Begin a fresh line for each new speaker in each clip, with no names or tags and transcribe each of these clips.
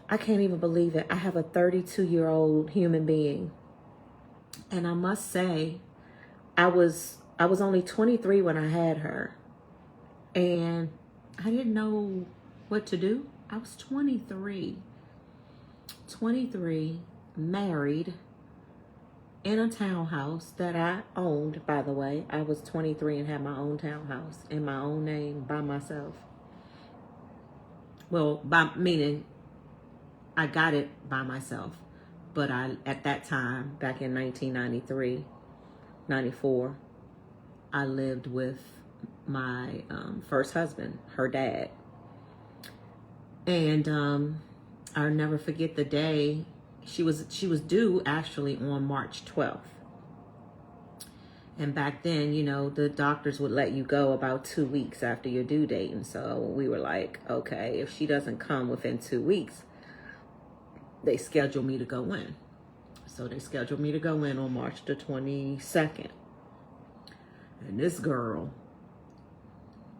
I can't even believe it. I have a 32-year-old human being. And I must say, I was only 23 when I had her. And I didn't know what to do. I was 23, married in a townhouse that I owned, by the way. I was 23 and had my own townhouse in my own name by myself. Well, meaning I got it by myself. But at that time, back in 1993, 94, I lived with my first husband, her dad. And I'll never forget the day. She was due actually on March 12th. And back then, the doctors would let you go about 2 weeks after your due date. And so we were like, okay, if she doesn't come within 2 weeks, they scheduled me to go in. So they scheduled me to go in on March the 22nd. And this girl,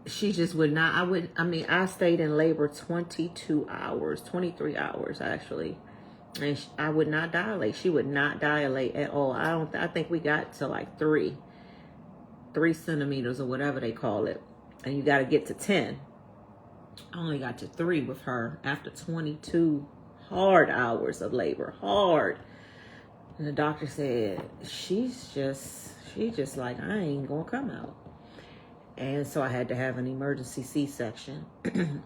she just would not, I stayed in labor 22 hours, 23 hours actually. And I would not dilate. She would not dilate at all. I think we got to like 3 centimeters or whatever they call it. And you got to get to 10. I only got to 3 with her after 22 hard hours of labor. Hard. And the doctor said, she's just like, I ain't gonna come out. And so I had to have an emergency C-section.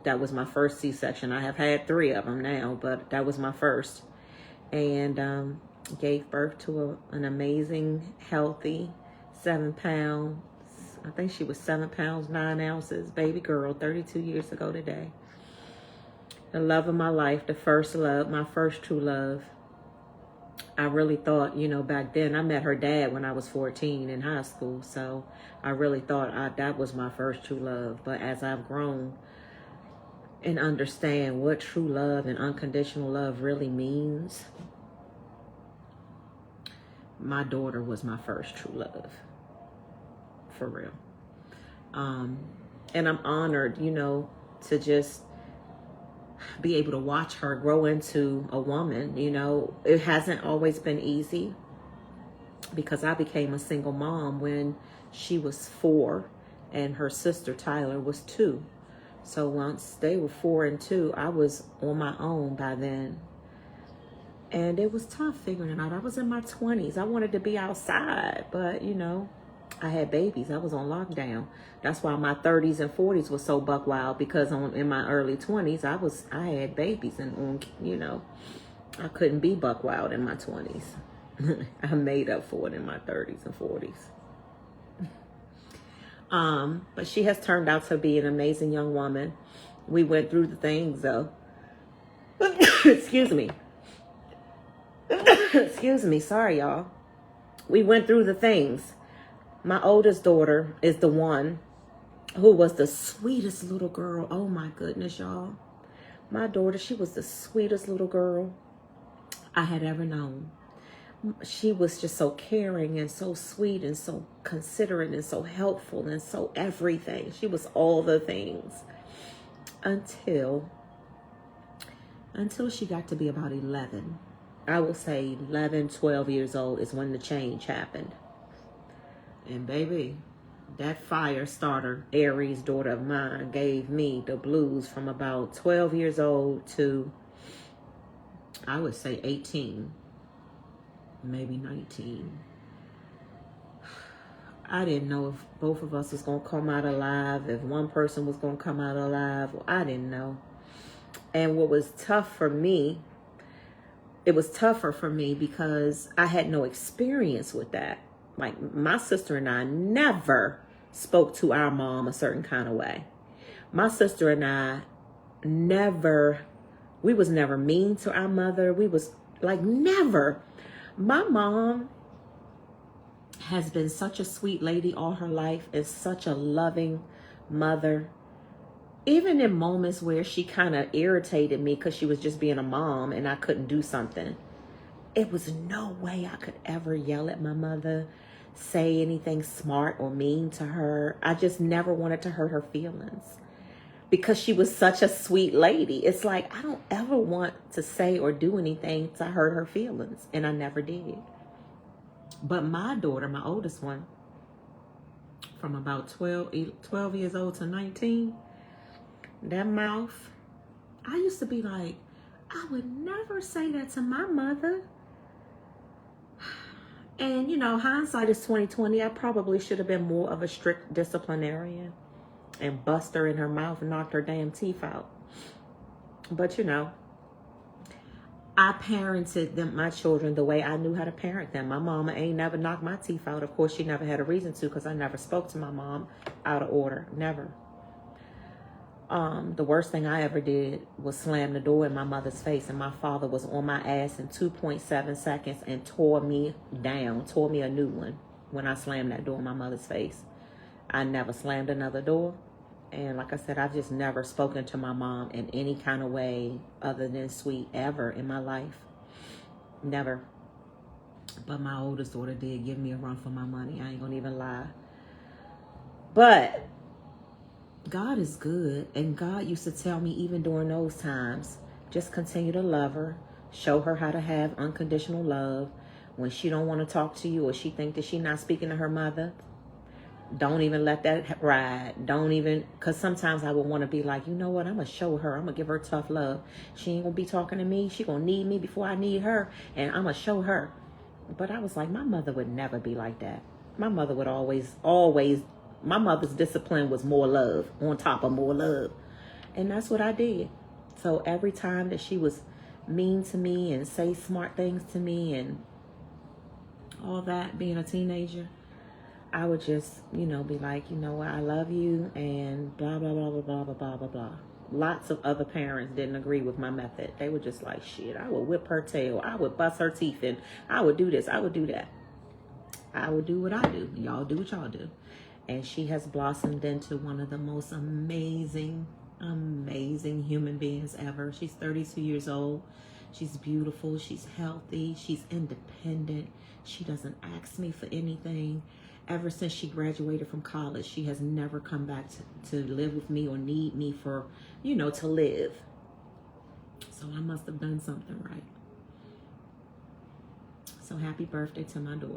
That was my first C-section. I have had 3 of them now, but that was my first. And gave birth to an amazing, healthy 7 pounds. I think she was 7 pounds, 9 ounces, baby girl, 32 years ago today. The love of my life, the first love, my first true love. I really thought, back then, I met her dad when I was 14 in high school. So I really thought that was my first true love. But as I've grown and understand what true love and unconditional love really means, my daughter was my first true love. For real. And I'm honored, to just be able to watch her grow into a woman. It hasn't always been easy because I became a single mom when she was 4 and her sister Tyler was 2. So once they were 4 and 2, I was on my own by then. And it was tough figuring it out. I was in my 20s. I wanted to be outside, but I had babies. I was on lockdown. That's why my 30s and 40s was so buck wild, because in my early 20s, I had babies, and I couldn't be buck wild in my 20s. I made up for it in my 30s and 40s. But she has turned out to be an amazing young woman. We went through the things though. Excuse me. Excuse me. Sorry, y'all. We went through the things. My oldest daughter is the one who was the sweetest little girl. Oh my goodness, y'all. My daughter, she was the sweetest little girl I had ever known. She was just so caring and so sweet and so considerate and so helpful and so everything. She was all the things until she got to be about 11. I will say 11, 12 years old is when the change happened. And baby, that fire starter, Aries daughter of mine, gave me the blues from about 12 years old to, I would say 18, maybe 19. I didn't know if both of us was going to come out alive, if one person was going to come out alive. I didn't know. And what was tough for me, it was tougher for me because I had no experience with that. Like, my sister and I never spoke to our mom a certain kind of way. My sister and I we was never mean to our mother. We was like, never. My mom has been such a sweet lady all her life, and such a loving mother. Even in moments where she kind of irritated me because she was just being a mom and I couldn't do something, it was no way I could ever yell at my mother, say anything smart or mean to her. I just never wanted to hurt her feelings. because she was such a sweet lady. It's like, I don't ever want to say or do anything to hurt her feelings. And I never did. But my daughter, my oldest one, from about 12 years old to 19, that mouth, I used to be like, I would never say that to my mother. And, hindsight is 2020. I probably should have been more of a strict disciplinarian and bust her in her mouth and knocked her damn teeth out. But, I parented my children the way I knew how to parent them. My mama ain't never knocked my teeth out. Of course, she never had a reason to, because I never spoke to my mom out of order. Never. The worst thing I ever did was slam the door in my mother's face, and my father was on my ass in 2.7 seconds and tore me down, tore me a new one when I slammed that door in my mother's face. I never slammed another door. And like I said, I've just never spoken to my mom in any kind of way other than sweet ever in my life. Never. But my oldest daughter did give me a run for my money. I ain't gonna even lie. But God is good. And God used to tell me, even during those times, just continue to love her. Show her how to have unconditional love. When she don't want to talk to you, or she think that she not speaking to her mother, don't even let that ride. Don't even, because sometimes I would want to be like, you know what, I'm going to show her. I'm going to give her tough love. She ain't going to be talking to me. She going to need me before I need her. And I'm going to show her. But I was like, my mother would never be like that. My mother would always, my mother's discipline was more love on top of more love. And that's what I did. So every time that she was mean to me and say smart things to me and all that, being a teenager, I would just, be like, you know what, I love you, and blah, blah, blah, blah, blah, blah, blah, blah, blah. Lots of other parents didn't agree with my method. They were just like, shit, I would whip her tail. I would bust her teeth in. I would do this. I would do that. I would do what I do. Y'all do what y'all do. And she has blossomed into one of the most amazing human beings ever. She's 32 years old. She's beautiful. She's healthy. She's independent. She doesn't ask me for anything. Ever since she graduated from college, she has never come back to live with me or need me for, to live. So I must have done something right. So happy birthday to my daughter.